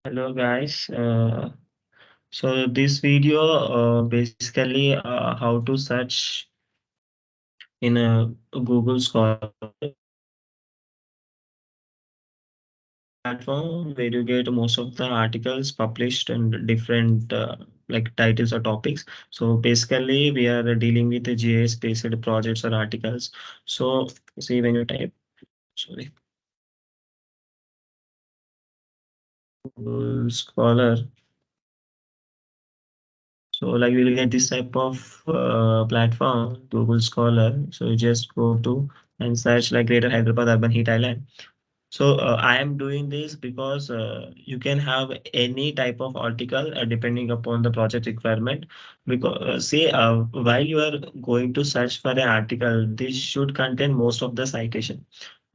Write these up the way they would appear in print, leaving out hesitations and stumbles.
Hello guys. So this video basically how to search in a Google Scholar. Platform where you get most of the articles published and different like titles or topics. So basically we are dealing with the GIS based projects or articles. So see when you type, sorry, Google Scholar. So like we'll get this type of platform, Google Scholar. So you just go to and search like Greater Hyderabad Urban Heat Island. So I am doing this because you can have any type of article depending upon the project requirement. Because say while you are going to search for an article, this should contain most of the citation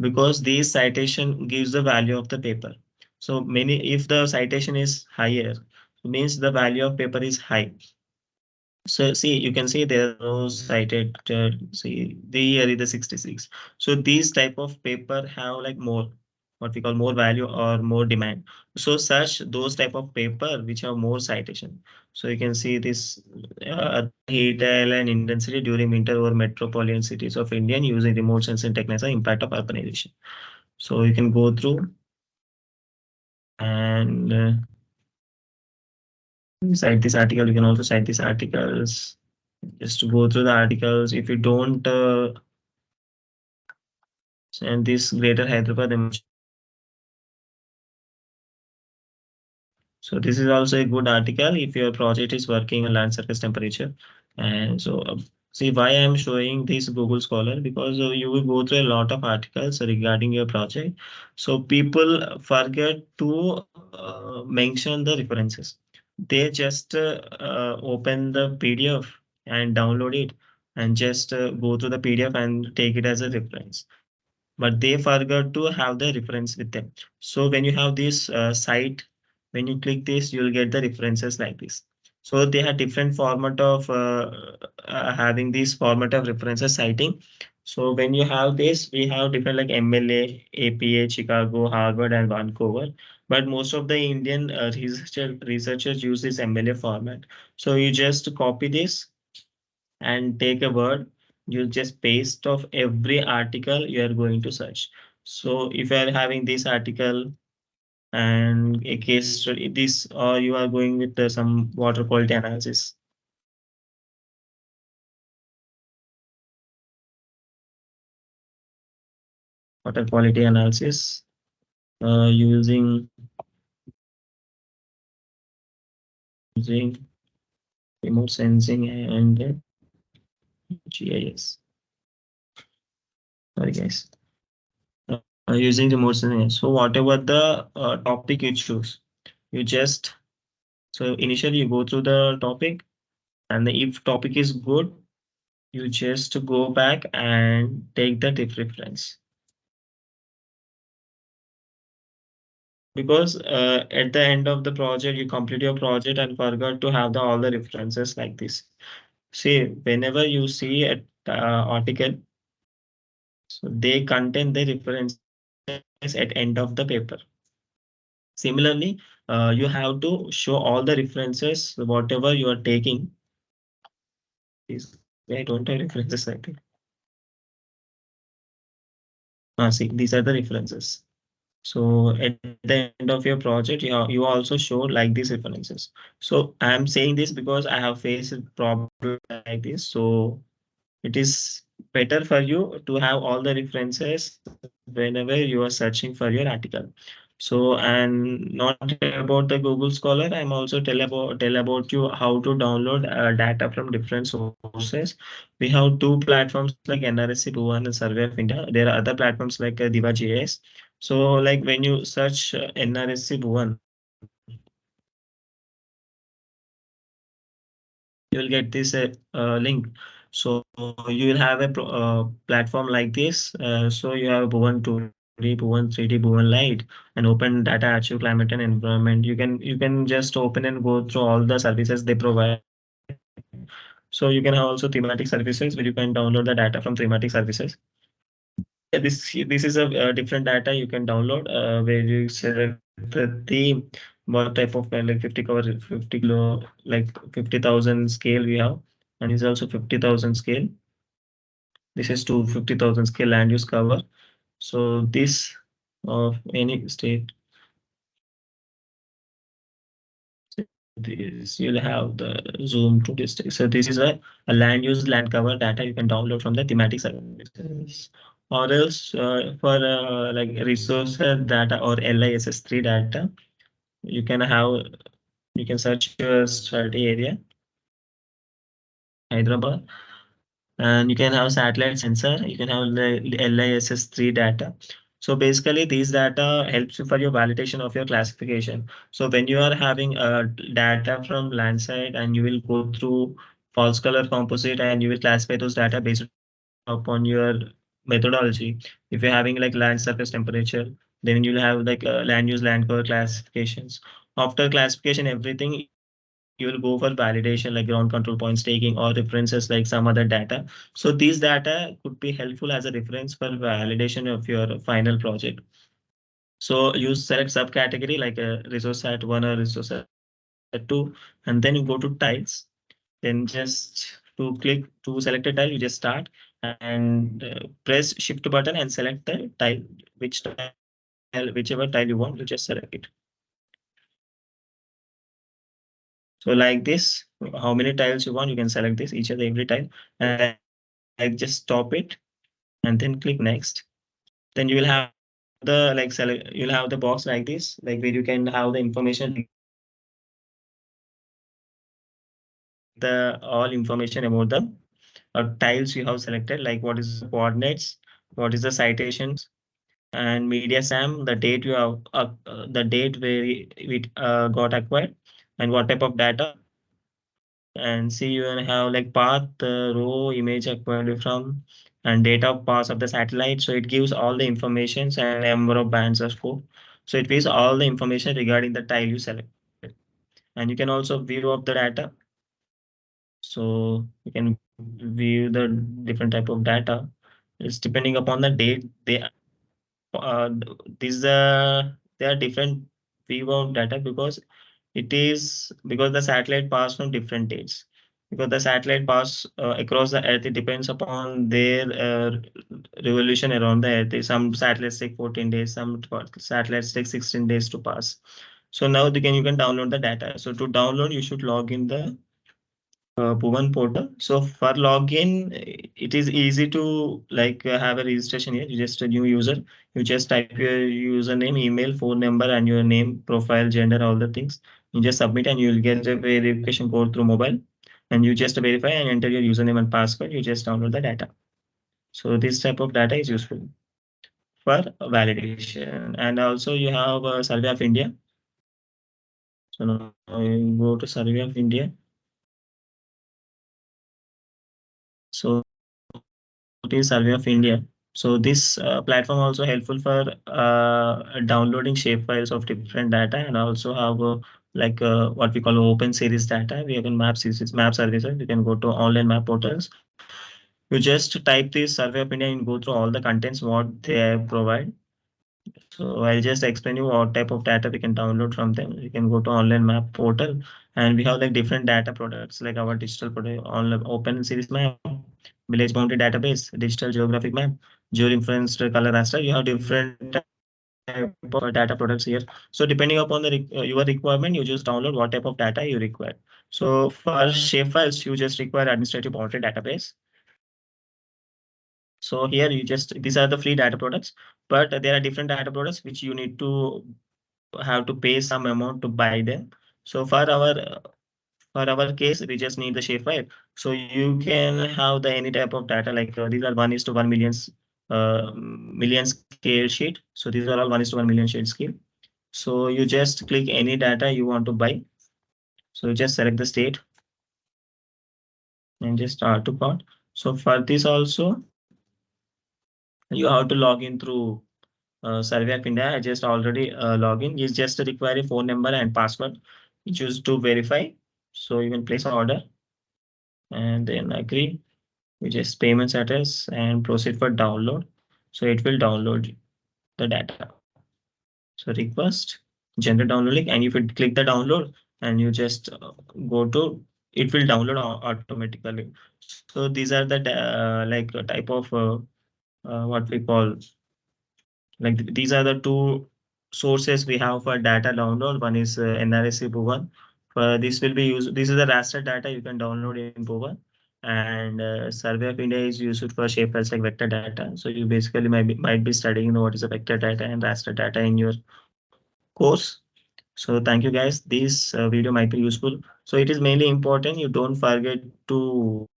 because this citation gives the value of the paper. So many, if the citation is higher, means the value of paper is high. So see, you can see there are no cited. See, the year is the 66. So these type of paper have like more, what we call more value or more demand. So search those type of paper which have more citation. So you can see this heat and intensity during winter over metropolitan cities of India using remote sensing techniques and impact of urbanization. So you can go through and cite this article. You can also cite these articles just to go through the articles. If you don't and this Greater Hyderabad so this is also a good article if your project is working on land surface temperature. And so see why I am showing this Google Scholar because you will go through a lot of articles regarding your project. So people forget to mention the references. They just open the PDF and download it and just go to the PDF and take it as a reference, but they forgot to have the reference with them. So when you have this site, when you click this, you'll get the references like this. So they have different format of having this format of references citing. So when you have this, we have different like MLA, APA, Chicago, Harvard, and Vancouver. But most of the Indian researchers use this MLA format. So you just copy this and take a word, you just paste of every article you are going to search. So if you are having this article and a case study, this or you are going with some water quality analysis, water quality analysis using remote sensing and GIS. Sorry guys. Using remote sensing. So whatever the topic you choose, you just so initially you go through the topic, and if topic is good, you just go back and take the tip reference because at the end of the project you complete your project and forgot to have all the references like this. See, whenever you see an article, so they contain the references at end of the paper. Similarly, you have to show all the references whatever you are taking. These I don't have references like that. See, these are the references. So at the end of your project, you also show like these references. So I'm saying this because I have faced a problem like this. So it is better for you to have all the references whenever you are searching for your article. So and not about the Google Scholar, I'm also tell about you how to download data from different sources. We have two platforms like NRSC Bhuvan and Survey of India. There are other platforms like Diva JS. So like when you search NRSC Bhuvan, you will get this link. So you will have a platform like this. So you have Bhuvan 2D, Bhuvan 3D, Bhuvan Lite, and open data, achieve climate and environment. You can just open and go through all the services they provide. So you can have also thematic services where you can download the data from thematic services. Yeah, this is a different data you can download where you select the theme. what type of like 50 cover, 50 kilo, like 50,000 scale we have, and is also 50,000 scale. This is to 50,000 scale land use cover. So this of any state, this you'll have the zoom to district. So this is a land use land cover data you can download from the thematic services. Or else for like resource data or LISS3 data, you can have, you can search your study area, Hyderabad, and you can have satellite sensor, you can have the LISS3 data. So basically these data helps you for your validation of your classification. So when you are having data from Landsat and you will go through false color composite and you will classify those data based upon your methodology. If you're having like land surface temperature, then you'll have like land use land cover classifications. After classification everything, you will go for validation like ground control points taking or references like some other data. So these data could be helpful as a reference for validation of your final project. So you select subcategory like a resource at one or resource at two, and then you go to tiles. Then just to click to select a tile, you just start and press shift button and select the tile, which tile, whichever tile you want, you just select it. So like this, how many tiles you want, you can select this, each of the every tile, and like just stop it and then click next. Then you will have the like select, you'll have the box like this, like where you can have the information regarding the all information about the tiles you have selected, like what is the coordinates, what is the citations, and media sam, the date you have, the date where it got acquired, and what type of data. And see you will have like path, row, image acquired from, and date of pass of the satellite. So it gives all the informations and number of bands or scope. So it gives all the information regarding the tile you selected. And you can also view of the data. So you can view the different type of data. It's depending upon the date they these they are different view of data because it is because the satellite pass from different dates, because the satellite pass across the earth, it depends upon their revolution around the earth. Some satellites take 14 days, some satellites take 16 days to pass. So now you can download the data. So to download you should log in the Bhuvan portal. So for login, it is easy to like have a registration here. You just a new user. You just type your username, email, phone number, and your name, profile, gender, all the things. You just submit, and you'll get a verification code through mobile. And you just verify and enter your username and password. You just download the data. So this type of data is useful for validation. And also you have a Survey of India. So now you go to Survey of India. So it is Survey of India. So this platform also helpful for downloading shapefiles of different data, and also have like what we call open series data. We have in map series, map services. You can go to online map portals. You just type this Survey of India and go through all the contents what they provide. So I'll just explain you what type of data we can download from them. You can go to online map portal, and we have like different data products like our digital product, on open series map, village boundary database, digital geographic map, geo-referenced color raster. You have different type of data products here. So depending upon the your requirement, you just download what type of data you require. So for shapefiles, you just require administrative boundary database. So here you just, these are the free data products, but there are different data products which you need to have to pay some amount to buy them. So for our case, we just need the shapefile. So you can have the any type of data like these are 1:1 millions million scale sheet. So these are all 1:1 million sheet scale. So you just click any data you want to buy. So you just select the state and just start to cart. So for this also you have to log in through Survey of India. I just already login. You just require a phone number and password. You choose to verify. So you can place an order and then agree. You just payments address and proceed for download. So it will download the data. So request. generate download link, and if you click the download and you just go to, it will download automatically. So these are the like a type of what we call, like these are the two sources we have for data download. One is NRSC Bhuvan. For this will be used. This is the raster data you can download in Bhuvan, and Survey of India is used for shape files like vector data. So you basically might be studying what is a vector data and raster data in your course. So thank you guys. This video might be useful. So it is mainly important you don't forget to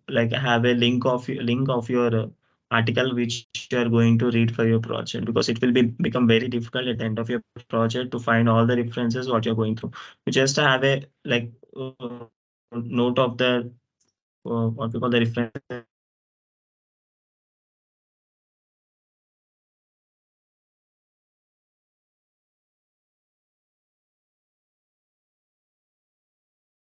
like have a link of your article which you are going to read for your project, because it will be become very difficult at the end of your project to find all the references what you're going through. You just have a like note of the what we call the references